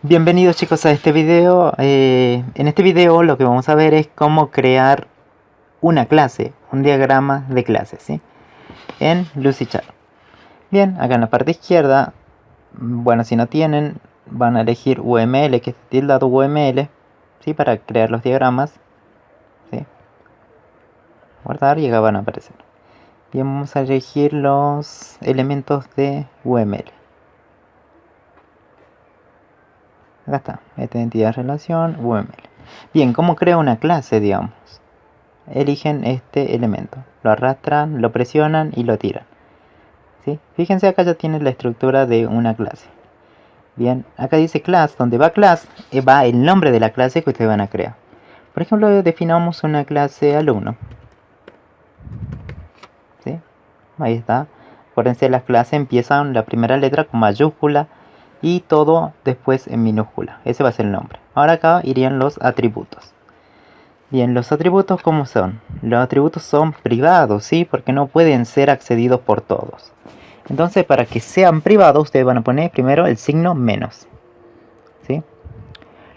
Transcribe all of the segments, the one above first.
Bienvenidos chicos a este video. En este video lo que vamos a ver es cómo crear una clase, un diagrama de clase, ¿sí? En Lucidchart. Bien, acá en la parte izquierda, bueno, si no tienen, van a elegir UML, que es tildado UML, ¿sí? Para crear los diagramas, ¿sí? Guardar y acá van a aparecer. Bien, vamos a elegir los elementos de UML. Acá está, esta identidad relación UML. Bien, ¿cómo creo una clase, digamos? Eligen este elemento, lo arrastran, lo presionan y lo tiran, ¿sí? Fíjense, acá ya tiene la estructura de una clase. Bien, acá dice class, donde va class, va el nombre de la clase que ustedes van a crear. Por ejemplo, definamos una clase alumno, ¿sí? Ahí está. Acuérdense, las clases empiezan la primera letra con mayúscula y todo después en minúscula. Ese va a ser el nombre. Ahora acá irían los atributos. Bien, los atributos, ¿cómo son? Los atributos son privados, ¿sí? Porque no pueden ser accedidos por todos. Entonces, para que sean privados, ustedes van a poner primero el signo menos, ¿sí?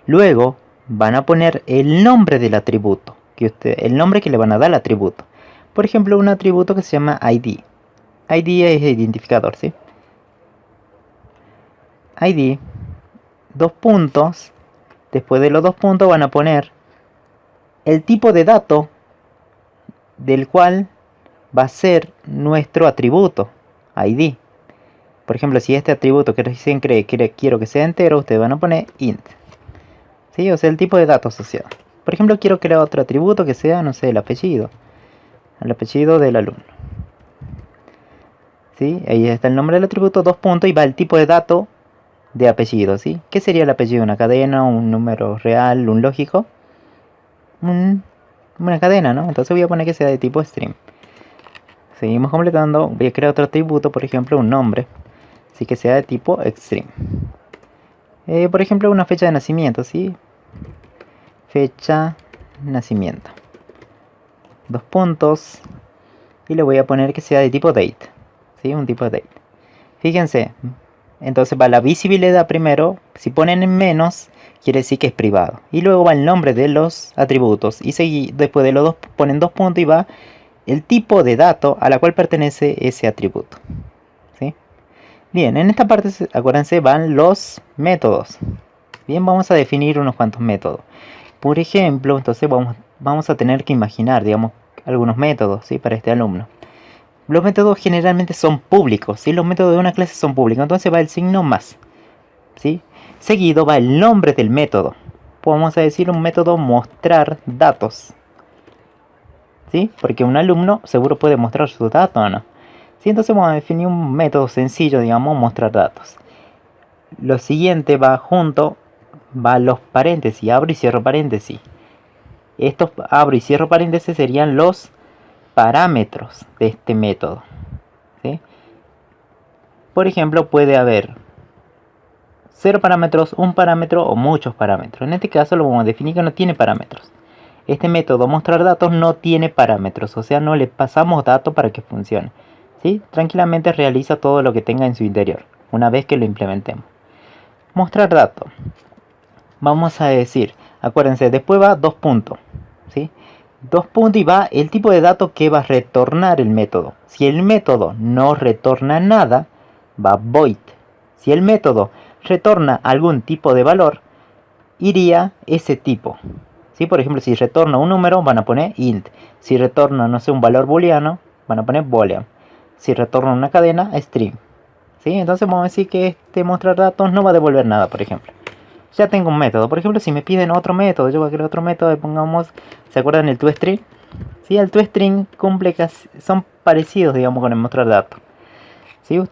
Luego, van a poner el nombre del atributo, el nombre que le van a dar al atributo. Por ejemplo, un atributo que se llama ID. ID es identificador, ¿sí? ID, dos puntos. Después de los dos puntos van a poner el tipo de dato del cual va a ser nuestro atributo ID. Por ejemplo, si este atributo que recién quiero que sea entero, ustedes van a poner int, ¿sí? O sea, el tipo de dato asociado. Por ejemplo, quiero crear otro atributo que sea, no sé, el apellido del alumno, ¿sí? Ahí está el nombre del atributo, dos puntos, y va el tipo de dato de apellido, ¿sí? ¿Qué sería el apellido? ¿Una cadena, un número real, un lógico? Una cadena, ¿no? Entonces voy a poner que sea de tipo string. Seguimos completando. Voy a crear otro atributo, por ejemplo, un nombre, así que sea de tipo string. Por ejemplo, una fecha de nacimiento, ¿sí? Fecha nacimiento. Dos puntos. Y le voy a poner que sea de tipo date, ¿sí? Un tipo date. Fíjense. Entonces va la visibilidad primero. Si ponen en menos, quiere decir que es privado. Y luego va el nombre de los atributos. Y después de los dos ponen dos puntos y va el tipo de dato a la cual pertenece ese atributo, ¿sí? Bien, en esta parte, acuérdense, van los métodos. Bien, vamos a definir unos cuantos métodos. Por ejemplo, entonces vamos a tener que imaginar, digamos, algunos métodos, ¿sí? Para este alumno. Los métodos generalmente son públicos, ¿sí? Los métodos de una clase son públicos, entonces va el signo más, ¿sí? Seguido va el nombre del método. Vamos a decir un método mostrar datos, ¿sí? Porque un alumno seguro puede mostrar sus datos, ¿o no? ¿Sí? Entonces vamos a definir un método sencillo, digamos, mostrar datos. Lo siguiente va los paréntesis, abro y cierro paréntesis. Estos abro y cierro paréntesis serían los parámetros de este método, ¿sí? Por ejemplo, puede haber 0 parámetros, un parámetro o muchos parámetros. En este caso lo vamos a definir que no tiene parámetros. Este método mostrar datos no tiene parámetros, o sea, no le pasamos datos para que funcione, ¿sí? Tranquilamente realiza todo lo que tenga en su interior, una vez que lo implementemos. Mostrar datos. Vamos a decir, acuérdense, después va dos puntos, ¿sí? Dos puntos y va el tipo de datos que va a retornar el método. Si el método no retorna nada, va void. Si el método retorna algún tipo de valor, iría ese tipo. ¿Sí? Por ejemplo, si retorna un número, van a poner int. Si retorna, no sé, un valor booleano, van a poner boolean. Si retorna una cadena, string. ¿Sí? Entonces vamos a decir que este mostrar datos no va a devolver nada, por ejemplo. Ya tengo un método. Por ejemplo, si me piden otro método, yo voy a crear otro método. Pongamos, ¿se acuerdan el toString? ¿Sí? El toString cumple casi, son parecidos, digamos, con el mostrar datos. ¿Sí?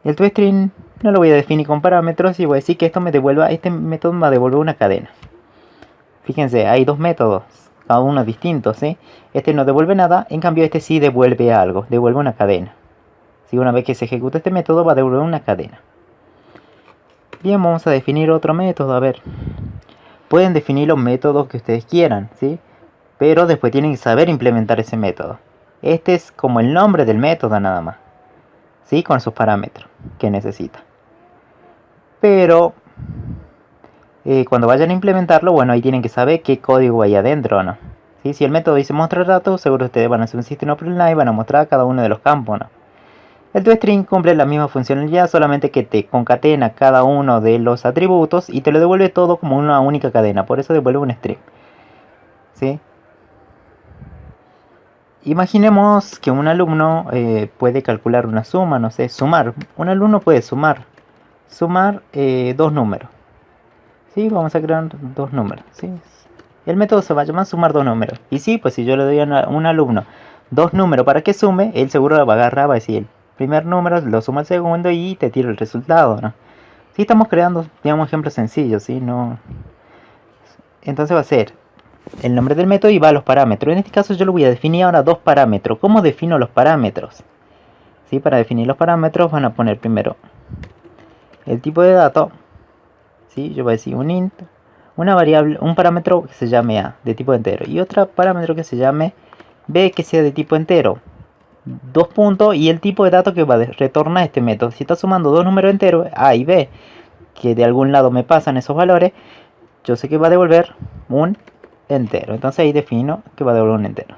El toString no lo voy a definir con parámetros y voy a decir que esto me devuelva, este método me va a devolver una cadena. Fíjense, hay dos métodos, cada uno distinto, ¿sí? Este no devuelve nada, en cambio este sí devuelve algo, devuelve una cadena. ¿Sí? Una vez que se ejecuta este método va a devolver una cadena. Bien, vamos a definir otro método, a ver. Pueden definir los métodos que ustedes quieran, ¿sí? Pero después tienen que saber implementar ese método. Este es como el nombre del método nada más, ¿sí? Con sus parámetros que necesita. Pero Cuando vayan a implementarlo, bueno, ahí tienen que saber qué código hay adentro o no. ¿Sí? Si el método dice mostrar datos, seguro ustedes van a hacer un system offline y van a mostrar cada uno de los campos, ¿no? El toString cumple la misma funcionalidad, solamente que te concatena cada uno de los atributos y te lo devuelve todo como una única cadena, por eso devuelve un string. ¿Sí? Imaginemos que un alumno puede calcular una suma, no sé, sumar. Un alumno puede sumar dos números. ¿Sí? Vamos a crear dos números. ¿Sí? El método se va a llamar sumar dos números. Y sí, pues si yo le doy a un alumno dos números para que sume, él seguro va a agarrar, va a decir el primer número, lo suma al segundo y te tira el resultado, ¿no? Sí, estamos creando, digamos, ejemplos sencillos, ¿sí? No. Entonces va a ser el nombre del método y va a los parámetros. En este caso yo lo voy a definir ahora dos parámetros. ¿Cómo defino los parámetros? ¿Sí? Para definir los parámetros van a poner primero el tipo de dato. ¿Sí? Yo voy a decir un int, una variable, un parámetro que se llame a, de tipo entero, y otro parámetro que se llame b, que sea de tipo entero. Dos puntos y el tipo de dato que va a retornar este método. Si está sumando dos números enteros, a y b, que de algún lado me pasan esos valores, yo sé que va a devolver un entero. Entonces ahí defino que va a devolver un entero.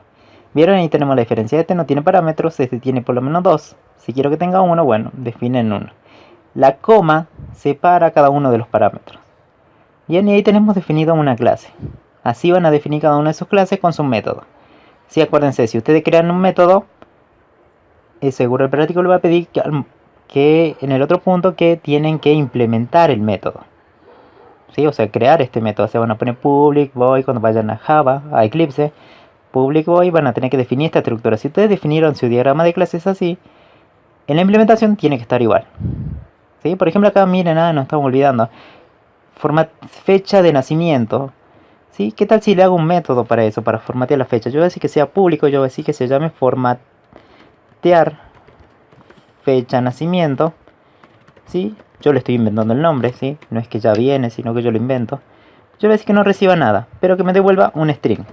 ¿Vieron? Ahí tenemos la diferencia. Este no tiene parámetros, este tiene por lo menos dos. Si quiero que tenga uno, bueno, definen uno. La coma separa cada uno de los parámetros. Bien, y ahí tenemos definido una clase. Así van a definir cada una de sus clases con su método. Sí, acuérdense, si ustedes crean un método, seguro el práctico le va a pedir que en el otro punto que tienen que implementar el método. ¿Sí? O sea, crear este método. Se van a poner public void cuando vayan a Java, a Eclipse. Public void van a tener que definir esta estructura. Si ustedes definieron su diagrama de clases así, en la implementación tiene que estar igual. ¿Sí? Por ejemplo, acá miren, nos estamos olvidando. Fecha de nacimiento. ¿Sí? ¿Qué tal si le hago un método para eso, para formatear la fecha? Yo voy a decir que sea público, yo voy a decir que se llame formatear fecha de nacimiento. ¿Sí? Yo le estoy inventando el nombre, ¿sí? No es que ya viene, sino que yo lo invento. Yo voy a decir que no reciba nada, pero que me devuelva un string.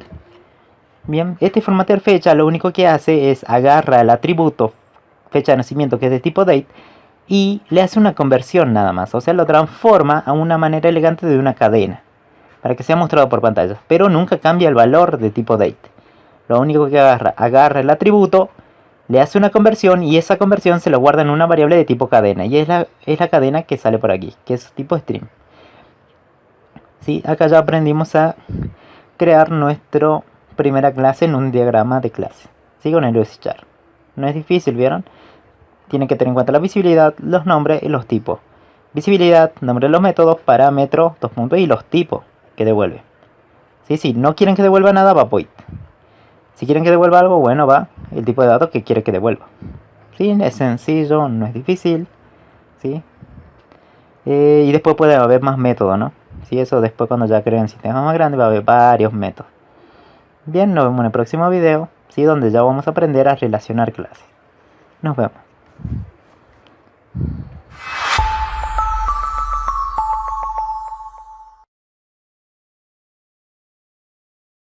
Bien, este formatear fecha lo único que hace es agarra el atributo fecha de nacimiento, que es de tipo date, y le hace una conversión nada más. O sea, lo transforma a una manera elegante de una cadena, para que sea mostrado por pantalla. Pero nunca cambia el valor de tipo date. Lo único que agarra el atributo, le hace una conversión y esa conversión se lo guarda en una variable de tipo cadena. Y es la cadena que sale por aquí, que es tipo string. ¿Sí? Acá ya aprendimos a crear nuestra primera clase en un diagrama de clase. ¿Sí? Con el USChar. No es difícil, ¿vieron? Tienen que tener en cuenta la visibilidad, los nombres y los tipos. Visibilidad, nombre de los métodos, parámetros, dos puntos y los tipos que devuelve. ¿Sí? Si no quieren que devuelva nada, va void. Si quieren que devuelva algo, bueno, va el tipo de datos que quiere que devuelva. ¿Sí? Es sencillo, no es difícil. ¿Sí? Y después puede haber más métodos, ¿no? ¿Sí? Eso después cuando ya creen sistemas más grandes va a haber varios métodos. Bien, nos vemos en el próximo video, ¿sí? Donde ya vamos a aprender a relacionar clases. Nos vemos.